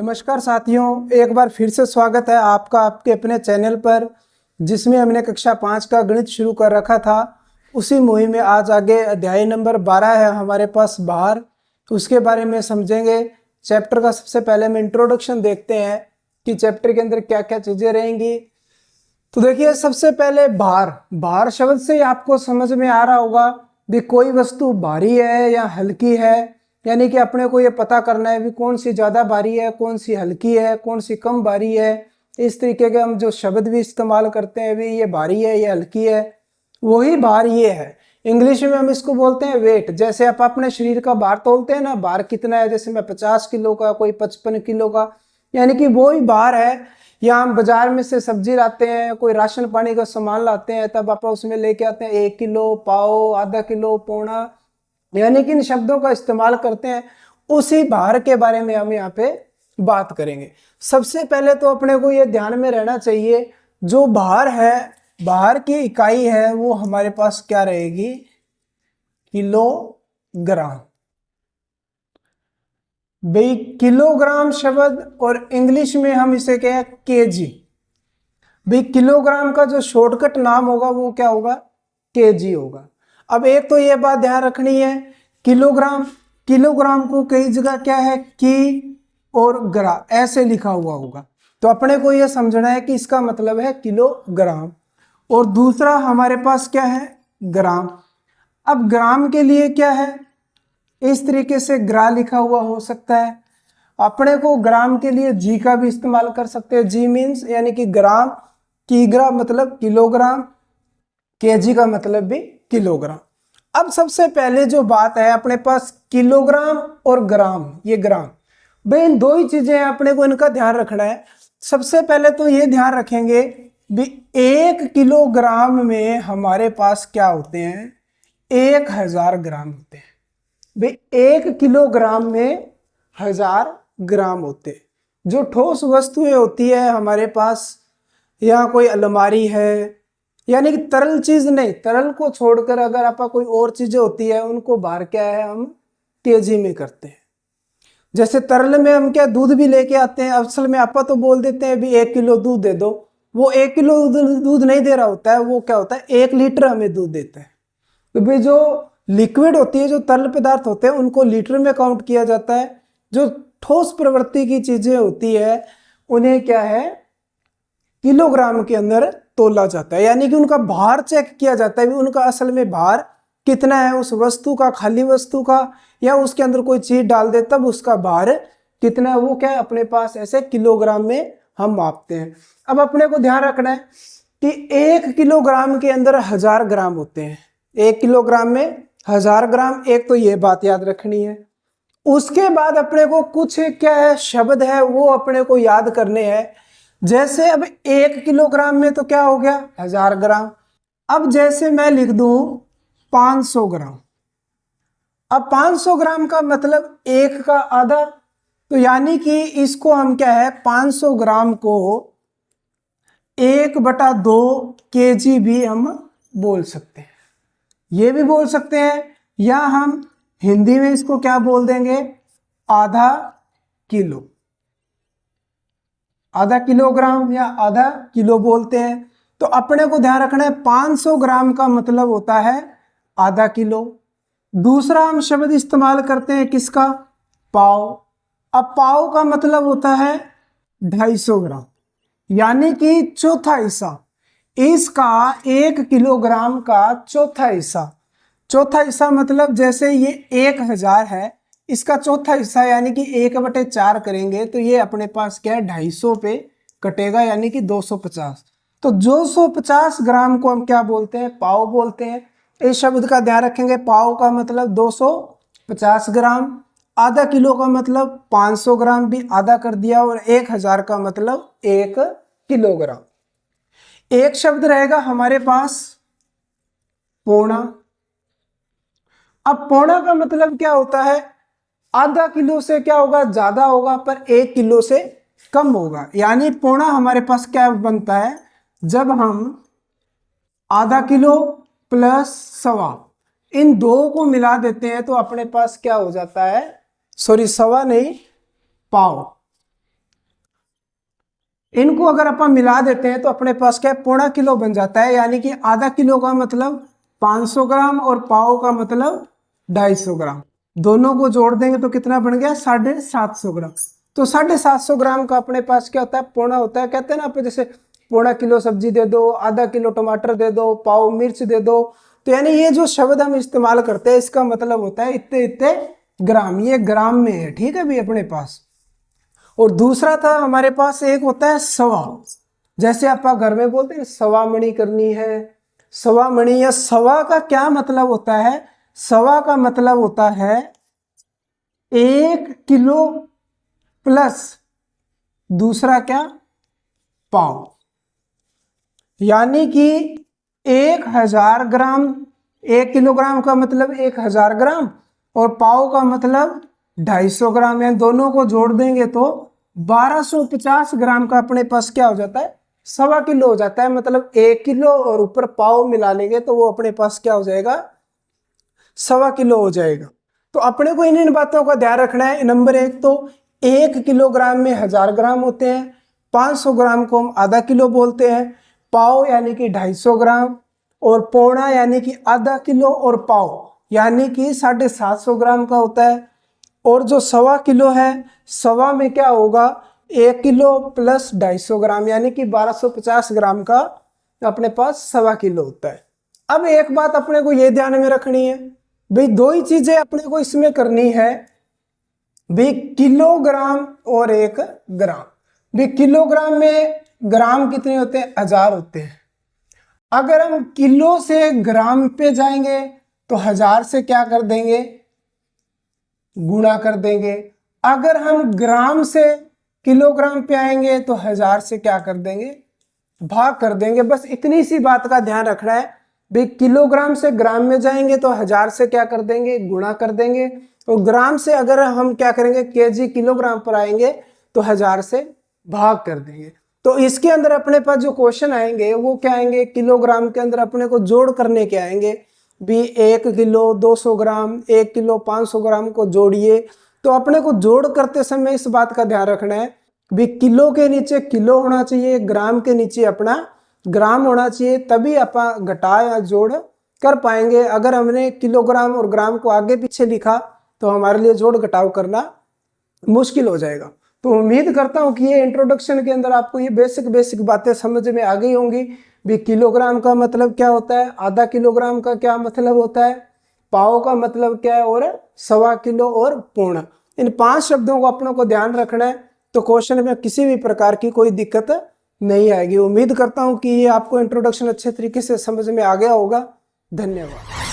नमस्कार साथियों, एक बार फिर से स्वागत है आपका आपके अपने चैनल पर, जिसमें हमने कक्षा 5 का गणित शुरू कर रखा था। उसी मुहिम में आज आगे अध्याय नंबर 12 है हमारे पास भार। उसके बारे में समझेंगे। चैप्टर का सबसे पहले हम इंट्रोडक्शन देखते हैं कि चैप्टर के अंदर क्या क्या चीज़ें रहेंगी। तो देखिए, सबसे पहले भार शब्द से ही आपको समझ में आ रहा होगा भी कोई वस्तु भारी है या हल्की है, यानी कि अपने को ये पता करना है भी कौन सी ज़्यादा भारी है, कौन सी हल्की है, कौन सी कम भारी है। इस तरीके के हम जो शब्द भी इस्तेमाल करते हैं भी ये भारी है, ये हल्की है, वही भार ये है। इंग्लिश में हम इसको बोलते हैं वेट। जैसे आप अपने शरीर का भार तोलते हैं ना, भार कितना है, जैसे मैं 50 किलो का, कोई 55 किलो का, यानी कि वो ही भार है। या हम बाजार में से सब्जी लाते हैं, कोई राशन पानी का सामान लाते हैं, तब आप उसमें लेके आते हैं 1 किलो, पाव, आधा किलो, पौना, यानी कि इन शब्दों का इस्तेमाल करते हैं। उसी भार के बारे में हम यहाँ पे बात करेंगे। सबसे पहले तो अपने को ये ध्यान में रहना चाहिए, जो भार है, भार की इकाई है, वो हमारे पास क्या रहेगी? किलोग्राम। भाई किलोग्राम शब्द, और इंग्लिश में हम इसे क्या है? केजी। भाई किलोग्राम का जो शॉर्टकट नाम होगा वो क्या होगा? केजी होगा। अब एक तो ये बात ध्यान रखनी है, किलोग्राम को कई जगह क्या है, की और ग्रा ऐसे लिखा हुआ होगा। तो अपने को ये समझना है कि इसका मतलब है किलोग्राम। और दूसरा हमारे पास क्या है? ग्राम। अब ग्राम के लिए क्या है? इस तरीके से ग्रा लिखा हुआ हो सकता है। अपने को ग्राम के लिए जी का भी इस्तेमाल कर सकते हैं। जी मीन्स यानी कि ग्राम, किग्रा मतलब किलोग्राम, केजी का मतलब भी किलोग्राम। अब सबसे पहले जो बात है अपने पास किलोग्राम और ग्राम, ये ग्राम, भाई इन दो ही चीजें हैं, अपने को इनका ध्यान रखना है। सबसे पहले तो ये ध्यान रखेंगे भी 1 किलोग्राम में हमारे पास क्या होते हैं? 1000 ग्राम होते हैं। भाई 1 किलोग्राम में 1000 ग्राम होते हैं। जो ठोस वस्तुएं होती है हमारे पास, या कोई अलमारी है, यानी कि तरल चीज नहीं, तरल को छोड़कर अगर आपका कोई और चीजें होती है, उनको भार क्या है, हम केजी में करते हैं। जैसे तरल में हम क्या, दूध भी लेके आते हैं, असल में आपा तो बोल देते हैं भी 1 किलो दूध दे दो। वो 1 किलो दूध नहीं दे रहा होता है, वो क्या होता है, 1 लीटर हमें दूध देता है। तो भाई जो लिक्विड होती है, जो तरल पदार्थ होते हैं, उनको लीटर में काउंट किया जाता है। जो ठोस प्रवृत्ति की चीजें होती है, उन्हें क्या है, किलोग्राम के अंदर तोला जाता है, यानी कि उनका भार चेक किया जाता है, उनका असल में भार कितना है, उस वस्तु का, खाली वस्तु का, या उसके अंदर कोई चीज डाल दे तब उसका भार कितना है, वो क्या है अपने पास ऐसे किलोग्राम में हम मापते हैं। अब अपने को ध्यान रखना है कि 1 किलोग्राम के अंदर 1000 ग्राम होते हैं। 1 किलोग्राम में 1000 ग्राम, एक तो ये बात याद रखनी है। उसके बाद अपने को कुछ क्या है, शब्द है, वो अपने को याद करने हैं। जैसे अब 1 किलोग्राम में तो क्या हो गया, 1000 ग्राम। अब जैसे मैं लिख दूं 500 ग्राम। अब 500 ग्राम का मतलब 1 का आधा, तो यानी कि इसको हम क्या है, 500 ग्राम को 1/2 केजी भी हम बोल सकते हैं, ये भी बोल सकते हैं, या हम हिंदी में इसको क्या बोल देंगे, आधा किलो, आधा किलोग्राम या आधा किलो बोलते हैं। तो अपने को ध्यान रखना है 500 ग्राम का मतलब होता है आधा किलो। दूसरा हम शब्द इस्तेमाल करते हैं किसका, पाव। अब पाव का मतलब होता है 250 ग्राम, यानी कि चौथा हिस्सा। इसका 1 किलोग्राम का चौथा हिस्सा, चौथा हिस्सा मतलब जैसे ये 1000 है, इसका चौथा हिस्सा यानी कि 1/4 करेंगे तो ये अपने पास क्या है, 250 पे कटेगा, यानी कि 250। तो 250 ग्राम को हम क्या बोलते हैं, पाव बोलते हैं। इस शब्द का ध्यान रखेंगे, पाव का मतलब 250 ग्राम, आधा किलो का मतलब 500 ग्राम भी आधा कर दिया, और 1000 का मतलब 1 किलोग्राम। एक शब्द रहेगा हमारे पास पौना। अब पौना का मतलब क्या होता है, आधा किलो से क्या होगा, ज्यादा होगा, पर 1 किलो से कम होगा। यानी पौना हमारे पास क्या बनता है, जब हम आधा किलो प्लस सवा, इन दो को मिला देते हैं तो अपने पास क्या हो जाता है, सॉरी सवा नहीं, पाव। इनको अगर अपन मिला देते हैं तो अपने पास क्या है, पौना किलो बन जाता है। यानी कि आधा किलो का मतलब 500 ग्राम और पाव का मतलब 250 ग्राम। दोनों को जोड़ देंगे तो कितना बन गया, 750 ग्राम। तो 750 ग्राम का अपने पास क्या होता है, पौना होता है। कहते हैं ना आप, जैसे पौना किलो सब्जी दे दो, आधा किलो टमाटर दे दो, पाव मिर्च दे दो। तो यानी ये जो शब्द हम इस्तेमाल करते हैं इसका मतलब होता है इतने इतने ग्राम। ये ग्राम में है, ठीक है भाई अपने पास। और दूसरा था हमारे पास, एक होता है सवा। जैसे आप घर में बोलते हैं सवा मणि करनी है, सवा मणि। या सवा का क्या मतलब होता है, सवा का मतलब होता है 1 किलो प्लस दूसरा क्या, पाव। यानी कि 1000 ग्राम, 1 किलोग्राम का मतलब 1000 ग्राम और पाव का मतलब 250 ग्राम। यानी दोनों को जोड़ देंगे तो 1250 ग्राम का अपने पास क्या हो जाता है, सवा किलो हो जाता है। मतलब 1 किलो और ऊपर पाव मिला लेंगे तो वो अपने पास क्या हो जाएगा, सवा किलो हो जाएगा। तो अपने को इन बातों का ध्यान रखना है। नंबर 1 तो 1 किलोग्राम में 1000 ग्राम होते हैं, 500 ग्राम को हम आधा किलो बोलते हैं, पाव यानी कि 250 ग्राम, और पौना यानी कि आधा किलो, और पाव यानी कि 750 ग्राम का होता है। और जो सवा किलो है, सवा में क्या होगा, 1 किलो प्लस 250 ग्राम यानी कि 1250 ग्राम का अपने पास सवा किलो होता है। अब एक बात अपने को ये ध्यान में रखनी है भाई, दो ही चीजें अपने को इसमें करनी है भाई, किलोग्राम और एक ग्राम। भाई किलोग्राम में ग्राम कितने होते हैं, 1000 होते हैं। अगर हम किलो से ग्राम पे जाएंगे तो 1000 से क्या कर देंगे, गुणा कर देंगे। अगर हम ग्राम से किलोग्राम पे आएंगे तो 1000 से क्या कर देंगे, भाग कर देंगे। बस इतनी सी बात का ध्यान रखना है भाई, किलोग्राम से ग्राम में जाएंगे तो 1000 से क्या कर देंगे, गुणा कर देंगे। और ग्राम से अगर हम क्या करेंगे, केजी किलोग्राम पर आएंगे तो 1000 से भाग कर देंगे। तो इसके अंदर अपने पास जो क्वेश्चन आएंगे वो क्या आएंगे, किलोग्राम के अंदर अपने को जोड़ करने के आएंगे भी। 1 किलो 200 ग्राम, 1 किलो 500 ग्राम को जोड़िए। तो अपने को जोड़ करते समय इस बात का ध्यान रखना है भी, किलो के नीचे किलो होना चाहिए, ग्राम के नीचे अपना ग्राम होना चाहिए, तभी अपन घटा या जोड़ कर पाएंगे। अगर हमने किलोग्राम और ग्राम को आगे पीछे लिखा तो हमारे लिए जोड़ घटाव करना मुश्किल हो जाएगा। तो उम्मीद करता हूँ कि ये इंट्रोडक्शन के अंदर आपको ये बेसिक बातें समझ में आ गई होंगी भी। किलोग्राम का मतलब क्या होता है, आधा किलोग्राम का क्या मतलब होता है, पाव का मतलब क्या है, और सवा किलो और पौना। इन 5 शब्दों को अपनों को ध्यान रखना है तो क्वेश्चन में किसी भी प्रकार की कोई दिक्कत नहीं आएगी। उम्मीद करता हूँ कि ये आपको इंट्रोडक्शन अच्छे तरीके से समझ में आ गया होगा। धन्यवाद।